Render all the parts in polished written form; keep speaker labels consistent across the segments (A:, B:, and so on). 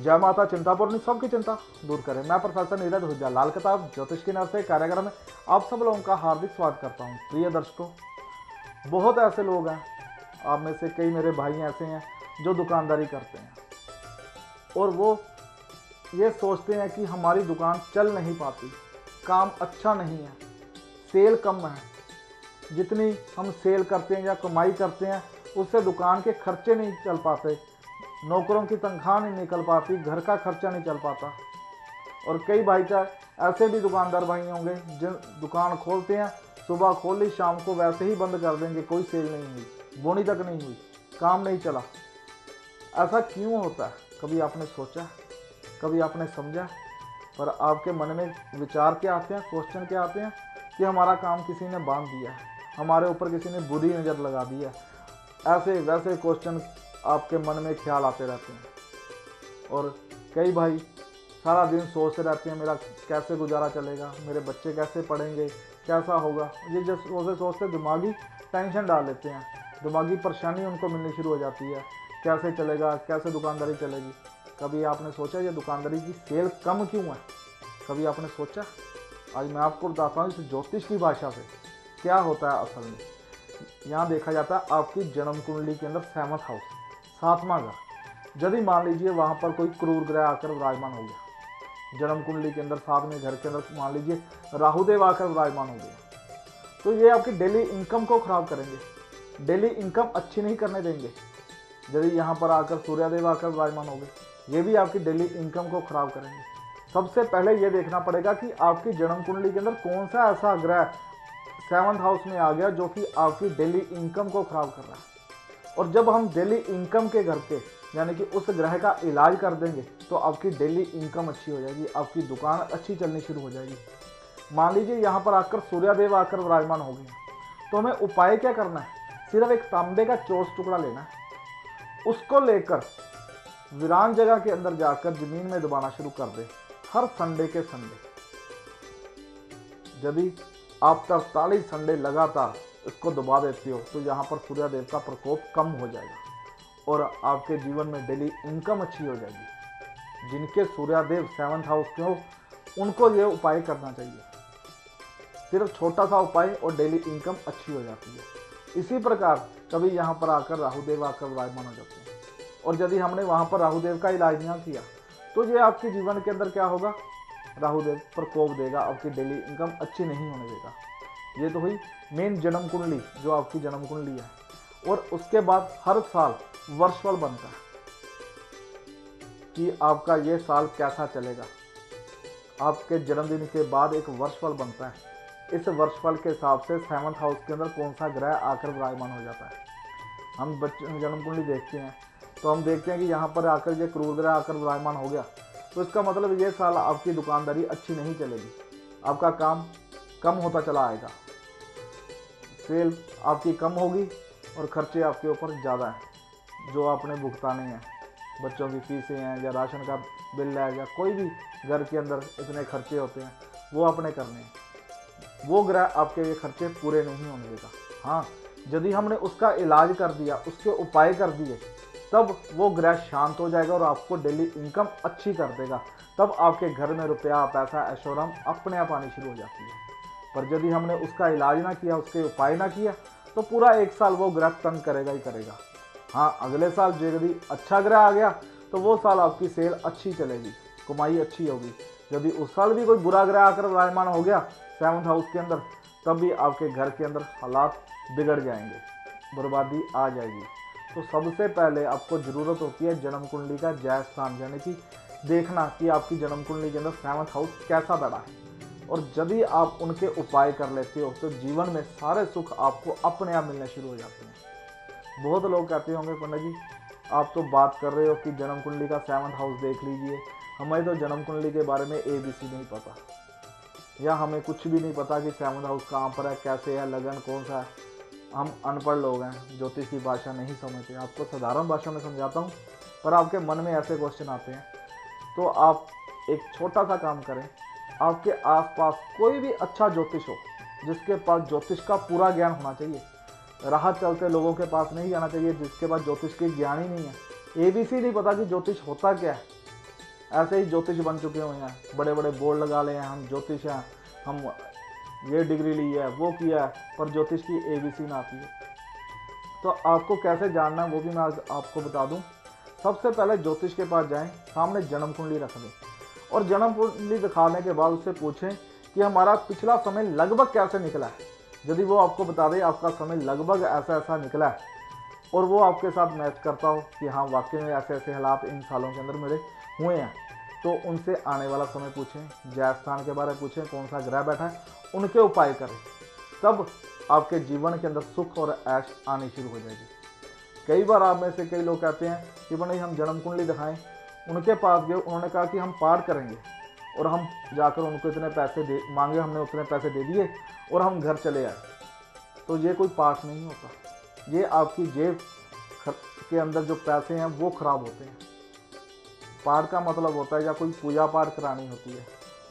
A: जय माता चिंतापूर्णी सबकी चिंता दूर करें। मैं प्रोफेसर नीरज हुज्जा लाल किताब ज्योतिष की नर से कार्यक्रम में आप सब लोगों का हार्दिक स्वागत करता हूं। प्रिय दर्शकों, बहुत ऐसे लोग हैं, आप में से कई मेरे भाई ऐसे हैं जो दुकानदारी करते हैं और वो ये सोचते हैं कि हमारी दुकान चल नहीं पाती, काम अच्छा नहीं है, सेल कम है, जितनी हम सेल करते हैं या कमाई करते हैं उससे दुकान के खर्चे नहीं चल पाते, नौकरों की तनख्वाह नहीं निकल पाती, घर का खर्चा नहीं चल पाता। और कई भाई चाहे ऐसे भी दुकानदार भाई होंगे जिन दुकान खोलते हैं, सुबह खोल ली, शाम को वैसे ही बंद कर देंगे, कोई सेल नहीं हुई, बोनी तक नहीं हुई, काम नहीं चला। ऐसा क्यों होता है? कभी आपने सोचा, कभी आपने समझा? पर आपके मन में विचार क्या आते हैं, क्वेश्चन क्या आते हैं कि हमारा काम किसी ने बांध दिया है, हमारे ऊपर किसी ने बुरी नज़र लगा दी है। ऐसे वैसे क्वेश्चन आपके मन में ख्याल आते रहते हैं। और कई भाई सारा दिन सोचते रहते हैं मेरा कैसे गुजारा चलेगा, मेरे बच्चे कैसे पढ़ेंगे, कैसा होगा। ये जो सोचते दिमागी टेंशन डाल लेते हैं, दिमागी परेशानी उनको मिलनी शुरू हो जाती है, कैसे चलेगा, कैसे दुकानदारी चलेगी। कभी आपने सोचा ये दुकानदारी की सेल कम क्यों है? कभी आपने सोचा? आज मैं आपको बताता हूँ इस ज्योतिष की भाषा से क्या होता है। असल में यहाँ देखा जाता है आपकी जन्म कुंडली के अंदर 7th हाउस, 7वां घर। यदि मान लीजिए वहाँ पर कोई क्रूर ग्रह आकर विराजमान हो गया, जन्म कुंडली के अंदर 7वें घर के अंदर मान लीजिए राहुदेव आकर विराजमान हो गया, तो ये आपकी डेली इनकम को खराब करेंगे, डेली इनकम अच्छी नहीं करने देंगे। यदि यहाँ पर आकर सूर्यदेव आकर विराजमान हो गए, ये भी आपकी डेली इनकम को खराब करेंगे। सबसे पहले ये देखना पड़ेगा कि आपकी जन्म कुंडली के अंदर कौन सा ऐसा ग्रह 7th हाउस में आ गया जो कि आपकी डेली इनकम को खराब कर रहा है। और जब हम डेली इनकम के घर के यानी कि उस ग्रह का इलाज कर देंगे तो आपकी डेली इनकम अच्छी हो जाएगी, आपकी दुकान अच्छी चलनी शुरू हो जाएगी। मान लीजिए यहाँ पर आकर सूर्यदेव आकर विराजमान हो गए, तो हमें उपाय क्या करना है? सिर्फ एक तांबे का चौस टुकड़ा लेना है, उसको लेकर वीरान जगह के अंदर जाकर जमीन में दबाना शुरू कर दे हर संडे के संडे। यदि आप 43 संडे लगातार इसको दबा देते हो तो यहाँ पर सूर्यदेव का प्रकोप कम हो जाएगा और आपके जीवन में डेली इनकम अच्छी हो जाएगी। जिनके सूर्यदेव 7th हाउस के हो उनको ये उपाय करना चाहिए। सिर्फ छोटा सा उपाय और डेली इनकम अच्छी हो जाती है। इसी प्रकार कभी यहाँ पर आकर राहुदेव आकर विराजमान हो जाते हैं और यदि हमने वहाँ पर राहुदेव का इलाज नहीं किया तो ये आपके जीवन के अंदर क्या होगा? राहुदेव प्रकोप देगा, आपकी डेली इनकम अच्छी नहीं होने देगा। ये तो हुई मेन जन्म कुंडली जो आपकी जन्म कुंडली है। और उसके बाद हर साल वर्षफल बनता है कि आपका ये साल कैसा चलेगा। आपके जन्मदिन के बाद एक वर्षफल बनता है। इस वर्षफल के हिसाब से 7th हाउस के अंदर कौन सा ग्रह आकर विराजमान हो जाता है। हम जन्म कुंडली देखते हैं तो हम देखते हैं कि यहाँ पर आकर ये क्रूर ग्रह आकर विराजमान हो गया, तो इसका मतलब ये साल आपकी दुकानदारी अच्छी नहीं चलेगी, आपका काम कम होता चला आएगा, सेल आपकी कम होगी और खर्चे आपके ऊपर ज़्यादा हैं जो आपने भुगताने हैं। बच्चों की फीसें हैं या राशन का बिल है या कोई भी घर के अंदर इतने खर्चे होते हैं वो आपने करने हैं। वो ग्रह आपके ये खर्चे पूरे नहीं होने देगा। हाँ, यदि हमने उसका इलाज कर दिया, उसके उपाय कर दिए, तब वो ग्रह शांत हो जाएगा और आपको डेली इनकम अच्छी कर देगा। तब आपके घर में रुपया, पैसा, ऐशोआराम अपने आप आनी शुरू हो जाती है। पर यदि हमने उसका इलाज ना किया, उसके उपाय ना किया, तो पूरा एक साल वो ग्रह तंग करेगा ही करेगा। हाँ, अगले साल यदि अच्छा ग्रह आ गया तो वो साल आपकी सेल अच्छी चलेगी, कमाई अच्छी होगी। यदि उस साल भी कोई बुरा ग्रह आकर विराजमान हो गया 7th हाउस के अंदर, तब भी आपके घर के अंदर हालात बिगड़ जाएंगे, बर्बादी आ जाएगी। तो सबसे पहले आपको ज़रूरत होती है जन्म कुंडली का जय स्थान, यानी कि देखना कि आपकी जन्म कुंडली के अंदर 7th हाउस कैसा बड़ा है। और यदि आप उनके उपाय कर लेते हो तो जीवन में सारे सुख आपको अपने आप मिलने शुरू हो जाते हैं। बहुत लोग कहते होंगे पंडित जी आप तो बात कर रहे हो कि जन्म कुंडली का 7th हाउस देख लीजिए, हमें तो जन्म कुंडली के बारे में ABC नहीं पता, या हमें कुछ भी नहीं पता कि 7th हाउस कहाँ पर है, कैसे है, लगन कौन सा है। हम अनपढ़ लोग हैं, ज्योतिष की भाषा नहीं समझते। आपको साधारण भाषा में समझाता हूँ, पर आपके मन में ऐसे क्वेश्चन आते हैं तो आप एक छोटा सा काम करें। आपके आसपास कोई भी अच्छा ज्योतिष हो जिसके पास ज्योतिष का पूरा ज्ञान होना चाहिए। राह चलते लोगों के पास नहीं जाना चाहिए जिसके पास ज्योतिष के ज्ञान ही नहीं है, ABC नहीं पता कि ज्योतिष होता क्या है। ऐसे ही ज्योतिष बन चुके हुए हैं, बड़े बड़े बोर्ड लगा ले हैं, हम ज्योतिष हैं, हम ये डिग्री ली है, वो किया है, पर ज्योतिष की ABC ना आती है। तो आपको कैसे जानना है वो भी मैं आज आपको बता दूं। सबसे पहले ज्योतिष के पास जाएं, सामने जन्म कुंडली रख दें और जन्म कुंडली दिखाने के बाद उससे पूछें कि हमारा पिछला समय लगभग कैसे निकला है। यदि वो आपको बता दे आपका समय लगभग ऐसा ऐसा निकला है और वो आपके साथ मैच करता हो कि हाँ वाकई में ऐसे ऐसे हालात इन सालों के अंदर मेरे हुए हैं, तो उनसे आने वाला समय पूछें, जय स्थान के बारे में पूछें, कौन सा ग्रह बैठा है, उनके उपाय करें। तब आपके जीवन के अंदर सुख और ऐश आनी शुरू हो जाएगी। कई बार आप में से कई लोग कहते हैं कि भाई हम जन्म कुंडली दिखाएं, उनके पास गए, उन्होंने कहा कि हम पाठ करेंगे और हम जाकर उनको इतने पैसे दे मांगे, हमने उतने पैसे दे दिए और हम घर चले आए। तो ये कोई पाठ नहीं होता, ये आपकी जेब के अंदर जो पैसे हैं वो खराब होते हैं। पाठ का मतलब होता है या कोई पूजा पाठ करानी होती है,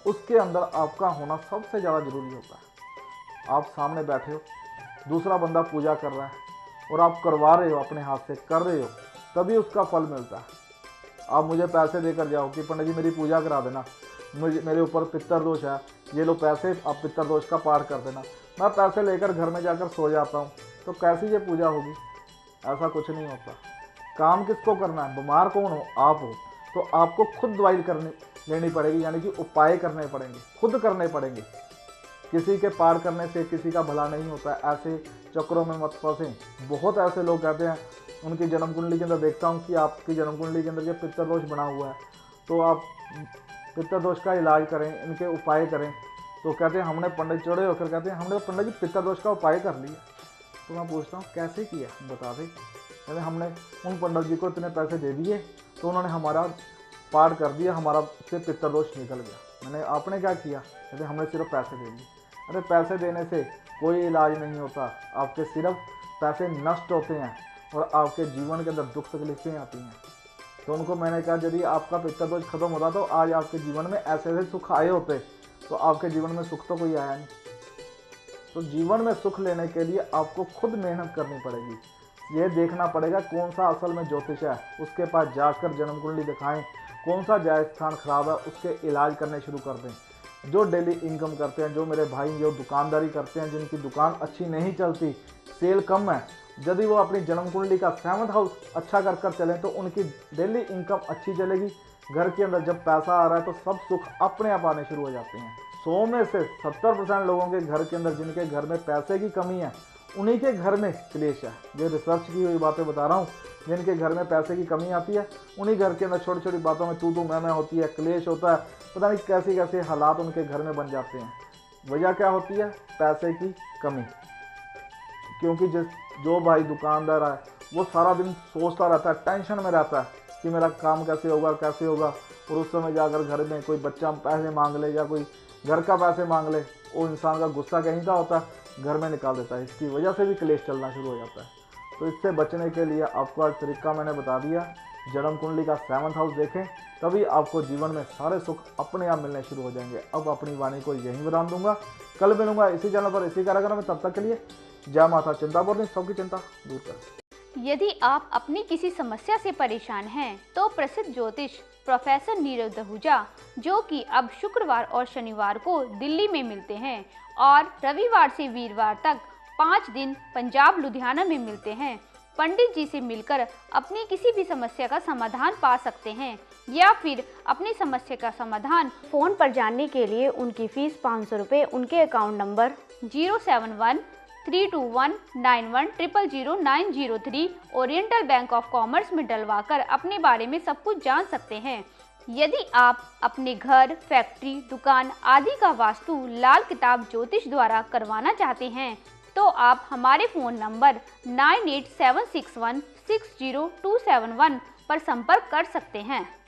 A: उसके अंदर आपका होना सबसे ज़्यादा जरूरी होता है। आप सामने बैठे हो, दूसरा बंदा पूजा कर रहा है और आप करवा रहे हो, अपने हाथ से कर रहे हो, तभी उसका फल मिलता है। आप मुझे पैसे देकर जाओ कि पंडित जी मेरी पूजा करा देना, मेरे ऊपर पितर दोष है, ये लो पैसे, आप पितर दोष का पाठ कर देना। मैं पैसे लेकर घर में जाकर सो जाता हूँ, तो कैसी ये पूजा होगी? ऐसा कुछ नहीं होता। काम किसको करना है? बीमार कौन हो? आप हो, तो आपको खुद दवाई लेनी पड़ेगी, यानी कि उपाय करने पड़ेंगे, खुद करने पड़ेंगे। किसी के पार करने से किसी का भला नहीं होता है, ऐसे चक्रों में मत फंसें। बहुत ऐसे लोग कहते हैं, उनकी जन्म कुंडली के अंदर देखता हूँ कि आपकी जन्म कुंडली के अंदर ये पितर दोष बना हुआ है, तो आप पितर दोष का इलाज करें, इनके उपाय करें। तो कहते हैं हमने पंडित चढ़े होकर कहते हैं हमने तो पंडित जी पितर दोष का उपाय कर लिया। तो मैं पूछता हूँ कैसे किया, बता दें। कहते हमने उन पंडित जी को इतने पैसे दे दिए तो उन्होंने हमारा पाठ कर दिया, हमारा से पितर दोष निकल गया। मैंने आपने क्या किया? कहते हमने सिर्फ पैसे दे दिए। अरे पैसे देने से कोई इलाज नहीं होता, आपके सिर्फ पैसे नष्ट होते हैं और आपके जीवन के अंदर दुख तकलीफें आती हैं। तो उनको मैंने कहा यदि आपका पितर दोष खत्म होता तो आज आपके जीवन में ऐसे ऐसे सुख आए होते, तो आपके जीवन में सुख तो कोई आया नहीं। तो जीवन में सुख लेने के लिए आपको खुद मेहनत करनी पड़ेगी। ये देखना पड़ेगा कौन सा असल में ज्योतिष है, उसके पास जाकर जन्म कुंडली दिखाएं, कौन सा जायज स्थान खराब है उसके इलाज करने शुरू कर दें। जो डेली इनकम करते हैं, जो मेरे भाई जो दुकानदारी करते हैं, जिनकी दुकान अच्छी नहीं चलती, सेल कम है, यदि वो अपनी जन्म कुंडली का 7th हाउस अच्छा कर चलें तो उनकी डेली इनकम अच्छी चलेगी। घर के अंदर जब पैसा आ रहा है तो सब सुख अपने आप आने शुरू हो जाते हैं। 100 में से 70% लोगों के घर के अंदर जिनके घर में पैसे की कमी है, उन्हीं के घर में क्लेश है। ये रिसर्च की हुई बातें बता रहा हूँ। जिनके घर में पैसे की कमी आती है, उन्हीं घर के अंदर छोटी छोटी बातों में तू मैं होती है, क्लेश होता है, पता नहीं कैसे कैसे हालात उनके घर में बन जाते हैं। वजह क्या होती है? पैसे की कमी। क्योंकि जो भाई दुकानदार है वो सारा दिन सोचता रहता है, टेंशन में रहता है कि मेरा काम कैसे होगा, और उस समय जाकर घर में कोई बच्चा पैसे मांग ले या कोई घर का पैसे मांग ले, वो इंसान का गुस्सा कहीं का होता है, घर में निकाल देता है। इसकी वजह से भी क्लेश चलना शुरू हो जाता है। तो इससे बचने के लिए आपको आज तरीका मैंने बता दिया। जन्म कुंडली का 7th हाउस देखें, तभी आपको जीवन में सारे सुख अपने आप मिलने शुरू हो जाएंगे। अब अपनी वाणी को यहीं विराम दूंगा, कल मिलूंगा इसी चैनल पर, इसी कार्यक्रम में। तब तक के लिए जय माता चिंतापूर्णी, सबकी चिंता दूर करें।
B: यदि आप अपनी किसी समस्या से परेशान हैं तो प्रसिद्ध ज्योतिष प्रोफेसर नीरव दहूजा, जो कि अब शुक्रवार और शनिवार को दिल्ली में मिलते हैं और रविवार से वीरवार तक 5 दिन पंजाब लुधियाना में मिलते हैं, पंडित जी से मिलकर अपनी किसी भी समस्या का समाधान पा सकते हैं या फिर अपनी समस्या का समाधान फोन पर जानने के लिए उनकी फीस 500 रुपये उनके account number 0713219100903 oriental bank of commerce में डलवाकर अपने बारे में सब कुछ जान सकते हैं। यदि आप अपने घर, फैक्ट्री, दुकान आदि का वास्तु लाल किताब ज्योतिष द्वारा करवाना चाहते हैं तो आप हमारे फ़ोन नंबर 9876160271 पर संपर्क कर सकते हैं।